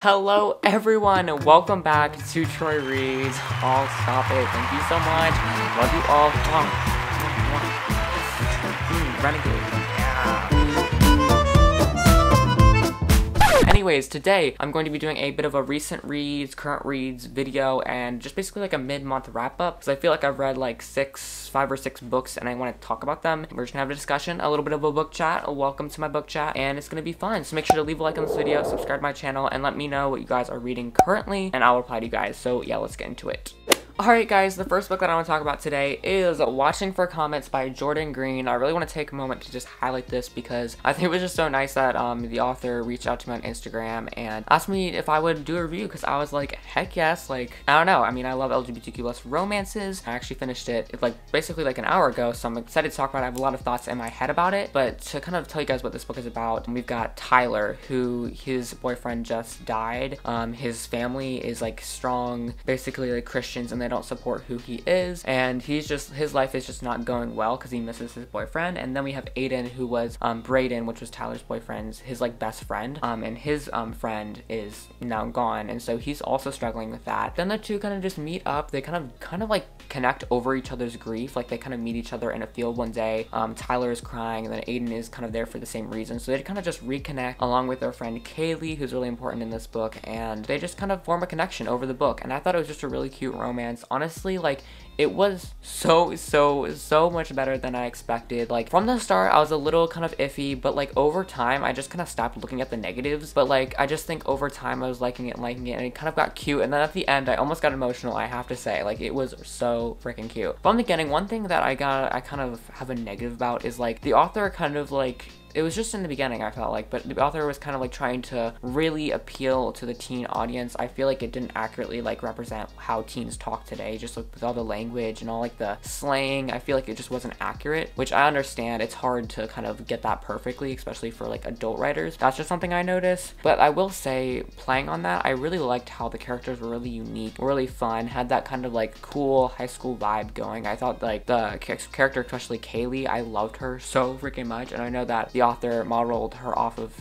Hello everyone, and welcome back to Troy Reads. Oh, stop it. Thank you so much. Love you all. Renegade. Anyways, today I'm going to be doing a bit of a recent reads, current reads video, and just basically like a mid-month wrap-up, because I feel like I've read like 5 or 6 books and I want to talk about them. We're just gonna have a discussion, a little bit of a book chat. Welcome to my book chat, and it's gonna be fun. So make sure to leave a like on this video, subscribe to my channel, and let me know what you guys are reading currently, and I'll reply to you guys. So yeah, let's get into it. Alright guys, the first book that I want to talk about today is Watching for Comets by Jordon Greene. I really want to take a moment to just highlight this because I think it was just so nice that the author reached out to me on Instagram and asked me if I would do a review, because I was like, heck yes. Like, I don't know, I mean, I love LGBTQ+ romances. I actually finished it like basically like an hour ago, so I'm excited to talk about it. I have a lot of thoughts in my head about it, but to kind of tell you guys what this book is about, we've got Tyler, who his boyfriend just died. His family is like strong, basically like Christians, and they don't support who he is, and his life is just not going well because he misses his boyfriend. And then we have Aiden, who was Braden, which was Tyler's boyfriend's like best friend, and his friend is now gone, and so he's also struggling with that. Then the two kind of just meet up. They kind of like connect over each other's grief. Like, they kind of meet each other in a field one day. Tyler is crying, and then Aiden is kind of there for the same reason, so they kind of just reconnect along with their friend Kaylee, who's really important in this book, and they just kind of form a connection over the book. And I thought it was just a really cute romance. Honestly, like, it was so much better than I expected. Like, from the start I was a little kind of iffy, but like over time I just kind of stopped looking at the negatives. But like, I just think over time I was liking it, and it kind of got cute. And then at the end I almost got emotional, I have to say. Like, it was so freaking cute. From the beginning, one thing that I kind of have a negative about is like the author kind of like, it was just in the beginning, I felt like, but the author was kind of like trying to really appeal to the teen audience. I feel like it didn't accurately like represent how teens talk today, just like with all the language and all like the slang. I feel like it just wasn't accurate, which I understand. It's hard to kind of get that perfectly, especially for like adult writers. That's just something I noticed. But I will say, playing on that, I really liked how the characters were really unique, really fun, had that kind of like cool high school vibe going. I thought like the character, especially Kaylee, I loved her so freaking much, and I know that the author modeled her off of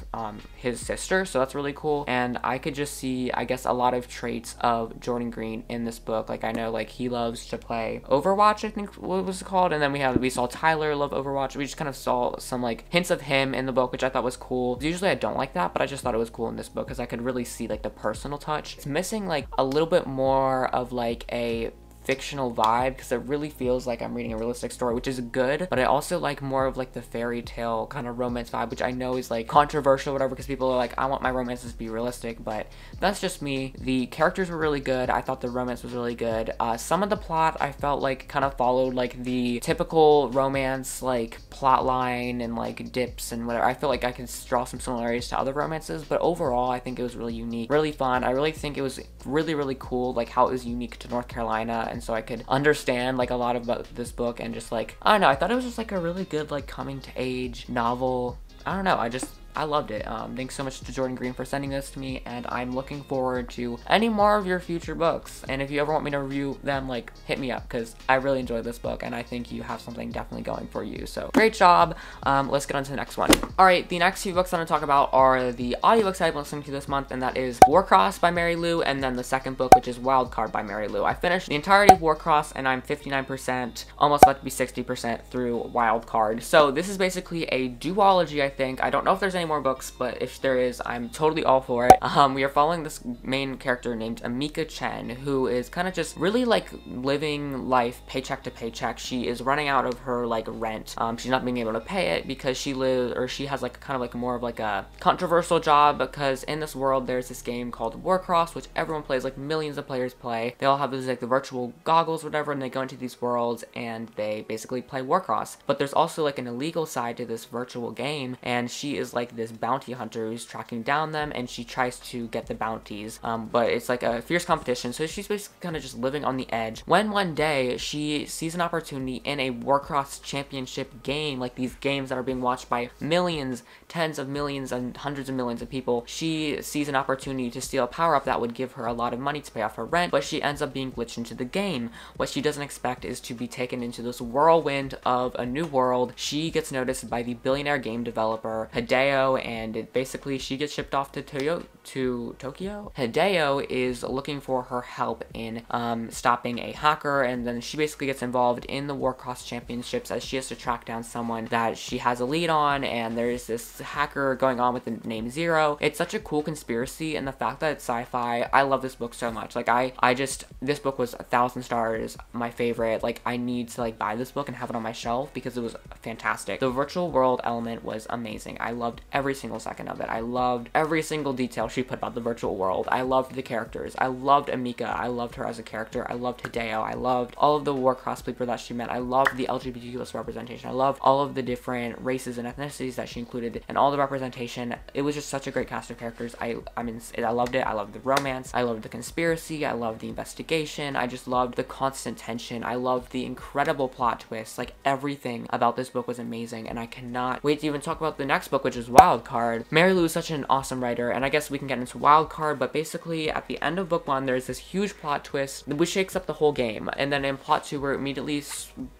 his sister, so that's really cool. And I could just see, I guess, a lot of traits of Jordon Greene in this book. Like, I know like he loves to play Overwatch, I think what was it called, and then we saw Tyler love Overwatch. We just kind of saw some like hints of him in the book, which I thought was cool. Usually I don't like that, but I just thought it was cool in this book because I could really see like the personal touch. It's missing like a little bit more of like a fictional vibe, because it really feels like I'm reading a realistic story, which is good, but I also like more of like the fairy tale kind of romance vibe, which I know is like controversial, whatever, because people are like, I want my romances to be realistic, but that's just me. The characters were really good. I thought the romance was really good. Some of the plot I felt like kind of followed like the typical romance like plot line and like dips and whatever. I feel like I can draw some similarities to other romances, but overall I think it was really unique, really fun. I really think it was really cool, like how it was unique to North Carolina, and so I could understand like a lot about this book. And just like, I don't know, I thought it was just like a really good like coming to age novel. I don't know, I loved it. Thanks so much to Jordon Greene for sending this to me, and I'm looking forward to any more of your future books. And if you ever want me to review them, like, hit me up, because I really enjoyed this book, and I think you have something definitely going for you. So, great job. Let's get on to the next one. Alright, the next few books I'm going to talk about are the audiobooks I've been listening to this month, and that is Warcross by Mary Lou, and then the second book, which is Wildcard by Mary Lou. I finished the entirety of Warcross, and I'm 59%, almost about to be 60% through Wildcard. So, this is basically a duology, I think. I don't know if there's any more books, but if there is, I'm totally all for it. We are following this main character named Amika Chen, who is kind of just really like living life paycheck to paycheck. She is running out of her like rent. She's not being able to pay it because she has like kind of like more of like a controversial job, because in this world there's this game called Warcross, which everyone plays, like millions of players play. They all have these like the virtual goggles, whatever, and they go into these worlds and they basically play Warcross. But there's also like an illegal side to this virtual game, and she is like this bounty hunter who's tracking down them, and she tries to get the bounties, but it's like a fierce competition, so she's basically kind of just living on the edge, when one day she sees an opportunity in a Warcross championship game, like these games that are being watched by millions, tens of millions, and hundreds of millions of people. She sees an opportunity to steal a power-up that would give her a lot of money to pay off her rent, but she ends up being glitched into the game. What she doesn't expect is to be taken into this whirlwind of a new world. She gets noticed by the billionaire game developer Hideo Hideo, and basically she gets shipped off to Tokyo. Hideo is looking for her help in stopping a hacker, and then she basically gets involved in the Warcross championships as she has to track down someone that she has a lead on, and there's this hacker going on with the name Zero. It's such a cool conspiracy, and the fact that it's sci-fi, I love this book so much. Like this book was 1,000 stars, my favorite. Like I need to like buy this book and have it on my shelf because it was fantastic. The virtual world element was amazing. I loved every single second of it. I loved every single detail she put about the virtual world. I loved the characters. I loved Amika. I loved her as a character. I loved Hideo. I loved all of the Warcross people that she met. I loved the LGBTQ+ representation. I loved all of the different races and ethnicities that she included and all the representation. It was just such a great cast of characters. I mean, I loved it. I loved the romance. I loved the conspiracy. I loved the investigation. I just loved the constant tension. I loved the incredible plot twists. Like everything about this book was amazing, and I cannot wait to even talk about the next book, which is Wildcard. Mary Lou is such an awesome writer, and I guess we can get into Wildcard, but basically at the end of book 1 there's this huge plot twist which shakes up the whole game, and then in plot 2 we're immediately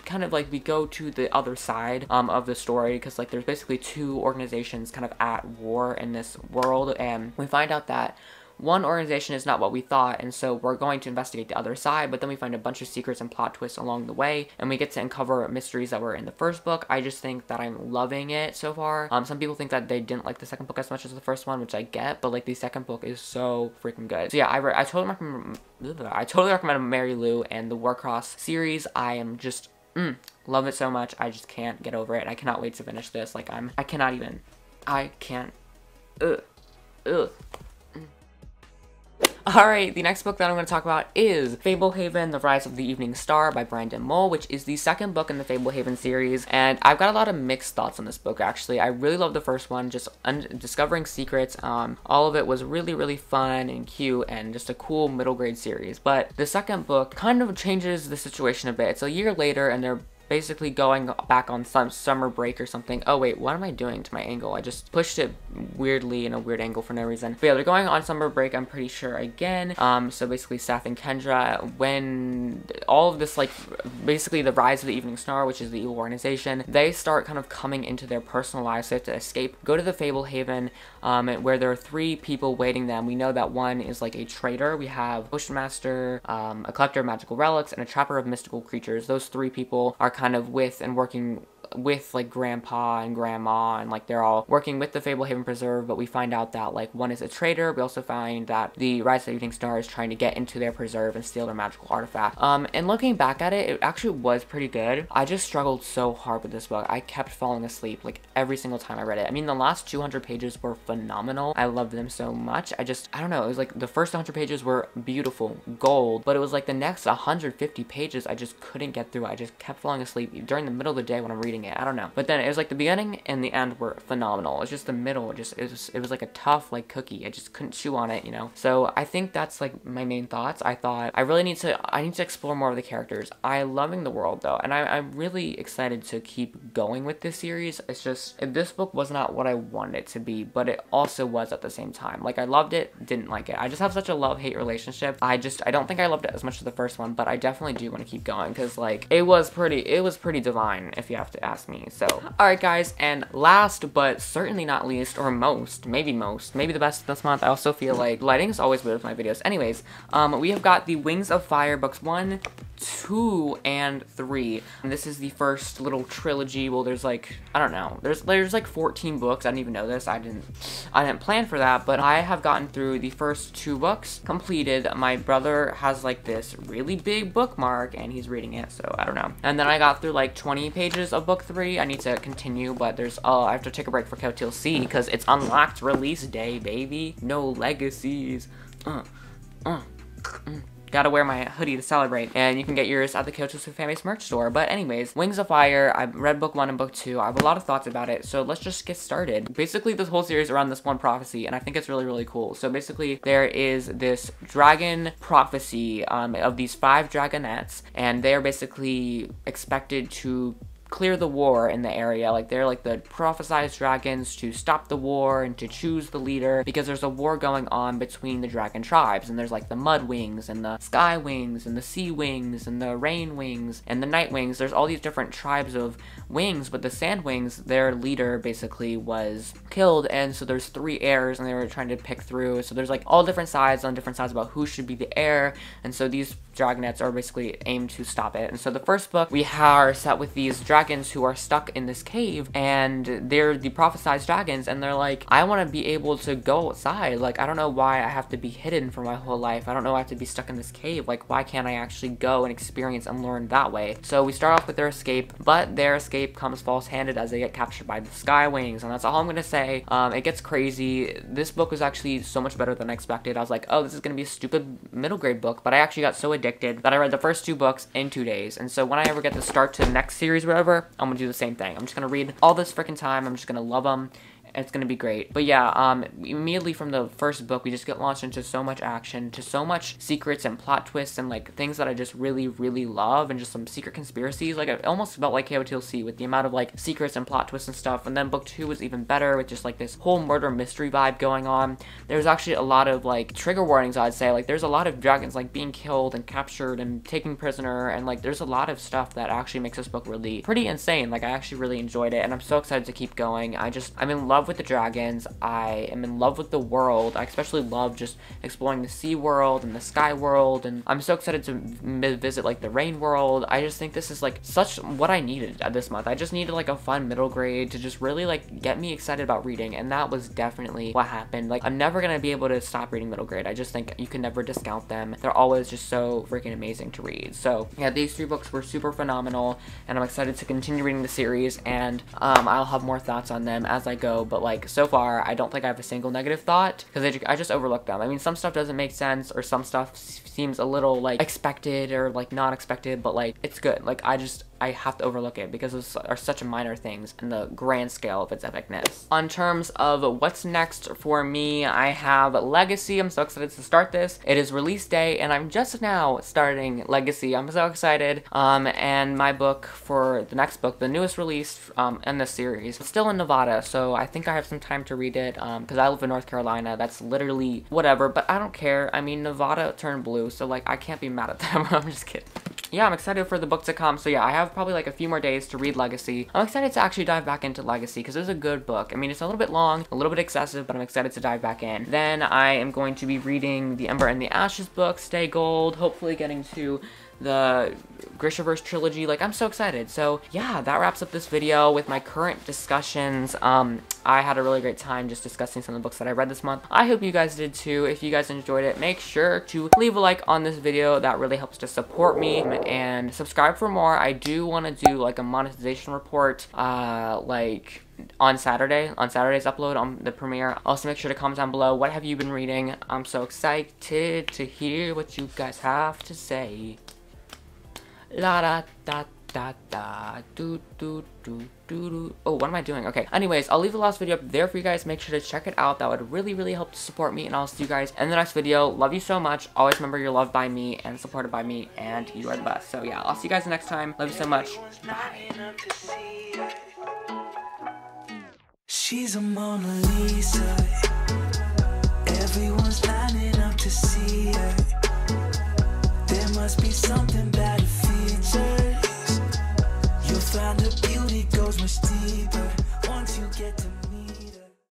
kind of like we go to the other side of the story, because like there's basically 2 organizations kind of at war in this world, and we find out that one organization is not what we thought, and so we're going to investigate the other side, but then we find a bunch of secrets and plot twists along the way, and we get to uncover mysteries that were in the first book. I just think that I'm loving it so far. Some people think that they didn't like the second book as much as the first one, which I get, but like the second book is so freaking good. So yeah, I totally recommend Mary Lou and the Warcross series. I am just love it so much. I just can't get over it. I cannot wait to finish this. Like I can't. Alright, the next book that I'm going to talk about is Fablehaven, The Rise of the Evening Star by Brandon Mull, which is the second book in the Fablehaven series, and I've got a lot of mixed thoughts on this book, actually. I really love the first one, just discovering secrets. All of it was really, really fun and cute and just a cool middle grade series, but the second book kind of changes the situation a bit. It's a year later, and they're basically going back on some summer break or something. Oh wait, what am I doing to my angle? I just pushed it weirdly in a weird angle for no reason. But yeah, they're going on summer break, I'm pretty sure, again. So basically Seth and Kendra, when all of this, like, basically the Rise of the Evening Star, which is the evil organization, they start kind of coming into their personal lives. They have to escape, go to the Fablehaven, where there are 3 people waiting them. We know that one is like a traitor. We have Potion Master, a collector of magical relics, and a trapper of mystical creatures. Those 3 people are kind of with and working with like grandpa and grandma, and like they're all working with the Fablehaven Preserve, but we find out that like one is a traitor. We also find that the Rise of the Evening Star is trying to get into their preserve and steal their magical artifact. And looking back at it, it actually was pretty good. I just struggled so hard with this book. I kept falling asleep like every single time I read it. I mean, the last 200 pages were phenomenal. I loved them so much. I don't know, it was like the first 100 pages were beautiful, gold, but it was like the next 150 pages I just couldn't get through. I just kept falling asleep during the middle of the day when I'm reading it. I don't know. But then it was like the beginning and the end were phenomenal. It's just the middle, it was like a tough like cookie. I just couldn't chew on it, you know? So I think that's like my main thoughts. I thought I need to explore more of the characters. I'm loving the world though, and I'm really excited to keep going with this series. It's just, this book was not what I wanted it to be, but it also was at the same time. Like I loved it, didn't like it. I just have such a love-hate relationship. I don't think I loved it as much as the first one, but I definitely do want to keep going, because like it was pretty divine, if you have to ask me. So alright guys, and last but certainly not least, or maybe the best this month, I also feel like lighting is always weird with my videos. Anyways, we have got the Wings of Fire books 1, 2, and 3. And this is the first little trilogy. Well, there's like, I don't know, there's like 14 books. I didn't even know this. I didn't plan for that, but I have gotten through the first 2 books completed. My brother has like this really big bookmark and he's reading it, so I don't know. And then I got through like 20 pages of book 3. I need to continue, but there's I have to take a break for Coattail C because it's unlocked release day, baby. No legacies. Gotta wear my hoodie to celebrate, and you can get yours at the Kyoto Fanbase merch store. But anyways, Wings of Fire, I've read book 1 and book 2. I have a lot of thoughts about it, so let's just get started. Basically, this whole series around this one prophecy, and I think it's really, really cool. So basically, there is this dragon prophecy of these 5 dragonettes, and they are basically expected to clear the war in the area. Like, they're like the prophesized dragons to stop the war and to choose the leader, because there's a war going on between the dragon tribes, and there's like the mud wings and the sky wings and the sea wings and the rain wings and the night wings. There's all these different tribes of wings, but the sand wings, their leader basically was killed, and so there's 3 heirs, and they were trying to pick through. So there's like all different sides on different sides about who should be the heir, and so these dragonets are basically aimed to stop it. And so the first book, we are set with these dragons who are stuck in this cave, and they're the prophesized dragons, and they're like, I want to be able to go outside. Like, I don't know why I have to be hidden for my whole life. I don't know, I have to be stuck in this cave. Like, why can't I actually go and experience and learn that way? So we start off with their escape, but their escape comes false-handed as they get captured by the sky wings, and that's all I'm gonna say. It gets crazy. This book was actually so much better than I expected. I was like, oh, this is gonna be a stupid middle grade book, but I actually got so addicted that I read the first 2 books in 2 days. And so when I ever get to start to the next series or whatever, I'm gonna do the same thing. I'm just gonna read all this freaking time. I'm just gonna love them. It's gonna be great. But yeah, immediately from the first book, we just get launched into so much action, to so much secrets and plot twists and like things that I just really, really love, and just some secret conspiracies. Like, it almost felt like KOTLC with the amount of like secrets and plot twists and stuff. And then book 2 was even better with just like this whole murder mystery vibe going on. There's actually a lot of like trigger warnings, I'd say. Like, there's a lot of dragons like being killed and captured and taken prisoner, and like there's a lot of stuff that actually makes this book really pretty insane. Like, I actually really enjoyed it, and I'm so excited to keep going. I'm in love with the dragons. I am in love with the world. I especially love just exploring the sea world and the sky world, and I'm so excited to visit like the rain world. I just think this is like such what I needed this month. I just needed like a fun middle grade to just really like get me excited about reading, and that was definitely what happened. Like, I'm never gonna be able to stop reading middle grade. I just think you can never discount them. They're always just so freaking amazing to read. So yeah, these 3 books were super phenomenal, and I'm excited to continue reading the series, and I'll have more thoughts on them as I go. But like, so far, I don't think I have a single negative thought, because I just overlooked them. I mean, some stuff doesn't make sense, or some stuff seems a little like expected or like not expected, but like, it's good. Like, I have to overlook it because those are such minor things in the grand scale of its epicness. On terms of what's next for me, I have Legacy. I'm so excited to start this. It is release day, and I'm just now starting Legacy. I'm so excited. And my book for the next book, the newest release in this series, it's still in Nevada, so I think I have some time to read it, because I live in North Carolina. That's literally whatever, but I don't care. I mean, Nevada turned blue, so like, I can't be mad at them. I'm just kidding. Yeah, I'm excited for the book to come. So yeah, I have probably like a few more days to read Legacy. I'm excited to actually dive back into Legacy, because it's a good book. I mean, it's a little bit long, a little bit excessive, but I'm excited to dive back in. Then I am going to be reading the Ember and the Ashes book, Stay Gold, hopefully getting to the Grishaverse trilogy. Like, I'm so excited. So yeah, that wraps up this video with my current discussions. I had a really great time just discussing some of the books that I read this month. I hope you guys did too. If you guys enjoyed it, make sure to leave a like on this video. That really helps to support me, and subscribe for more. I do want to do like a monetization report like on Saturday's upload on the premiere. Also, make sure to comment down below, what have you been reading? I'm so excited to hear what you guys have to say. La da da da da do do do do do. Oh, what am I doing? Okay. Anyways, I'll leave the last video up there for you guys. Make sure to check it out. That would really, really help to support me, and I'll see you guys in the next video. Love you so much. Always remember you're loved by me and supported by me, and you are the best. So yeah, I'll see you guys next time. Love you so much. Bye. She's a Mona Lisa. Everyone's lining up to see